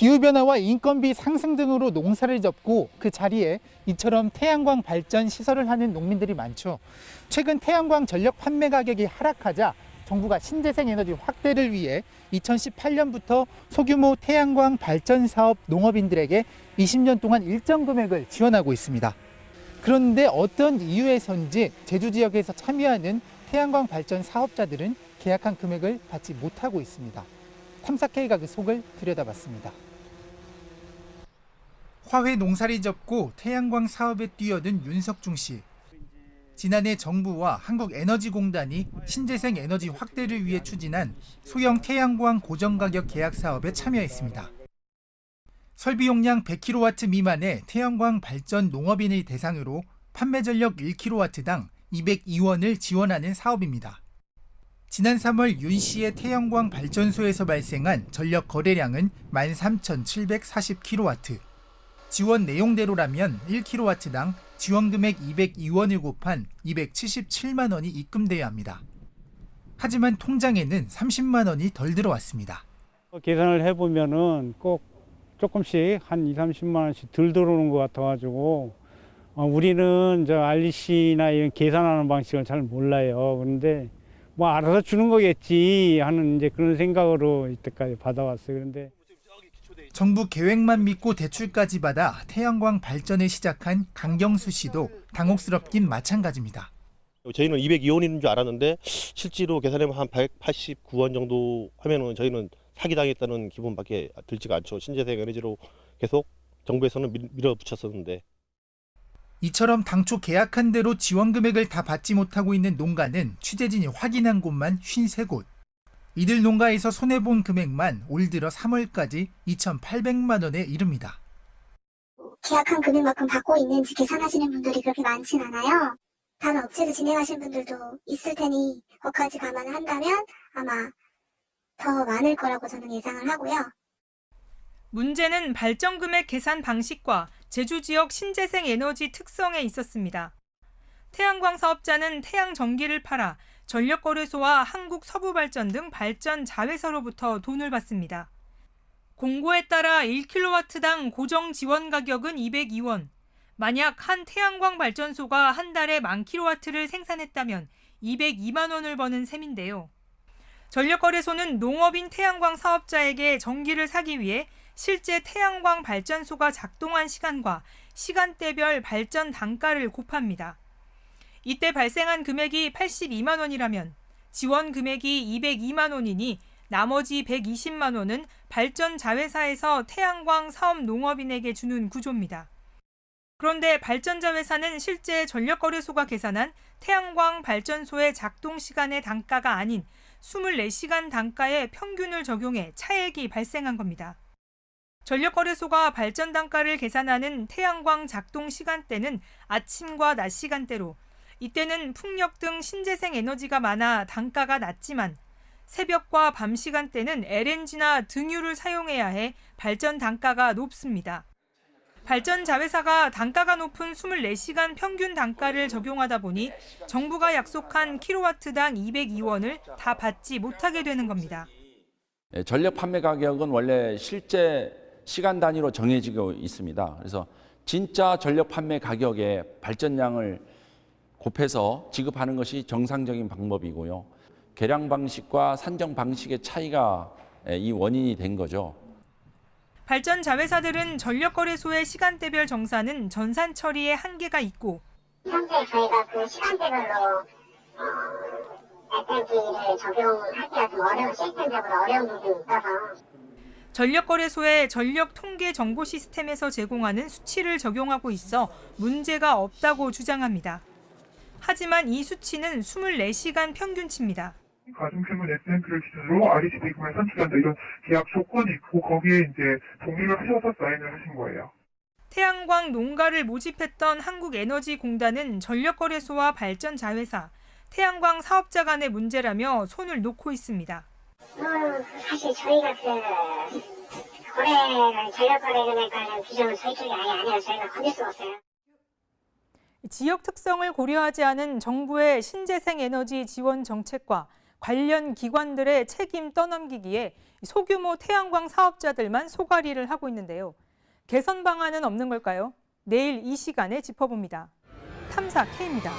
기후변화와 인건비 상승 등으로 농사를 접고 그 자리에 이처럼 태양광 발전 시설을 하는 농민들이 많죠. 최근 태양광 전력 판매 가격이 하락하자 정부가 신재생 에너지 확대를 위해 2018년부터 소규모 태양광 발전 사업 농업인들에게 20년 동안 일정 금액을 지원하고 있습니다. 그런데 어떤 이유에서인지 제주 지역에서 참여하는 태양광 발전 사업자들은 계약한 금액을 받지 못하고 있습니다. 탐사K가 그 속을 들여다봤습니다. 화훼 농사를 접고 태양광 사업에 뛰어든 윤석중 씨. 지난해 정부와 한국에너지공단이 신재생 에너지 확대를 위해 추진한 소형 태양광 고정가격 계약 사업에 참여했습니다. 설비 용량 100kW 미만의 태양광 발전 농업인을 대상으로 판매 전력 1kW당 202원을 지원하는 사업입니다. 지난 3월 윤 씨의 태양광 발전소에서 발생한 전력 거래량은 13,740kW. 지원 내용대로라면 1kW당 지원 금액 202원을 곱한 277만 원이 입금돼야 합니다. 하지만 통장에는 30만 원이 덜 들어왔습니다. 계산을 해보면은 꼭 조금씩 한 2, 30만 원씩 덜 들어오는 것 같아가지고 우리는 저 REC나 이런 계산하는 방식을 잘 몰라요. 그런데 뭐 알아서 주는 거겠지 하는 이제 그런 생각으로 이때까지 받아왔어요. 그런데 정부 계획만 믿고 대출까지 받아 태양광 발전을 시작한 강경수 씨도 당혹스럽긴 마찬가지입니다. 저희는 202원인 줄 알았는데 실제로 계산하면 한 189원 정도 하면은 저희는 사기당했다는 기분밖에 들지가 않죠. 신재생 에너지로 계속 정부에서는 밀어붙였었는데. 이처럼 당초 계약한 대로 지원 금액을 다 받지 못하고 있는 농가는 취재진이 확인한 곳만 53곳. 이들 농가에서 손해본 금액만 올 들어 3월까지 2,800만 원에 이릅니다. 계약한 금액만큼 받고 있는지 계산하시는 분들이 그렇게 많진 않아요. 다른 업체에서 진행하시는 분들도 있을 테니 거기까지 감안을 한다면 아마 더 많을 거라고 저는 예상을 하고요. 문제는 발전 금액 계산 방식과 제주 지역 신재생 에너지 특성에 있었습니다. 태양광 사업자는 태양 전기를 팔아 전력거래소와 한국서부발전 등 발전 자회사로부터 돈을 받습니다. 공고에 따라 1kW당 고정 지원 가격은 202원. 만약 한 태양광 발전소가 한 달에 10,000kW를 생산했다면 202만 원을 버는 셈인데요. 전력거래소는 농업인 태양광 사업자에게 전기를 사기 위해 실제 태양광 발전소가 작동한 시간과 시간대별 발전 단가를 곱합니다. 이때 발생한 금액이 82만 원이라면 지원 금액이 202만 원이니 나머지 120만 원은 발전 자회사에서 태양광 사업 농업인에게 주는 구조입니다. 그런데 발전 자회사는 실제 전력거래소가 계산한 태양광 발전소의 작동 시간의 단가가 아닌 24시간 단가의 평균을 적용해 차액이 발생한 겁니다. 전력거래소가 발전 단가를 계산하는 태양광 작동 시간대는 아침과 낮 시간대로 이때는 풍력 등 신재생 에너지가 많아 단가가 낮지만 새벽과 밤 시간대는 LNG나 등유를 사용해야 해 발전 단가가 높습니다. 발전 자회사가 단가가 높은 24시간 평균 단가를 적용하다 보니 정부가 약속한 킬로와트당 202원을 다 받지 못하게 되는 겁니다. 전력 판매 가격은 원래 실제 시간 단위로 정해지고 있습니다. 그래서 진짜 전력 판매 가격에 발전량을 곱해서 지급하는 것이 정상적인 방법이고요. 계량 방식과 산정 방식의 차이가 이 원인이 된 거죠. 발전 자회사들은 전력거래소의 시간대별 정산은 전산 처리에 한계가 있고 현재 저희가 그 시간대별로 SMP를 적용하기가 좀 어려운 시스템적으로 어려운 부분이 있어서 전력거래소의 전력 통계 정보 시스템에서 제공하는 수치를 적용하고 있어 문제가 없다고 주장합니다. 하지만 이 수치는 24시간 평균치입니다. 가중평균 SMP를 기준으로 REC 대금을 산출한다 이런 계약 조건이 있고 거기에 이제 동의를 하셔서 사인을 하신 거예요. 태양광 농가를 모집했던 한국에너지공단은 전력거래소와 발전 자회사, 태양광 사업자 간의 문제라며 손을 놓고 있습니다. 사실 저희가 거래를 전력거래 금액 관련 규정은 저희 쪽이 아예 아니라 저희가 건질 수가 없어요. 지역 특성을 고려하지 않은 정부의 신재생 에너지 지원 정책과 관련 기관들의 책임 떠넘기기에 소규모 태양광 사업자들만 소갈이를 하고 있는데요. 개선 방안은 없는 걸까요? 내일 이 시간에 짚어봅니다. 탐사 K입니다.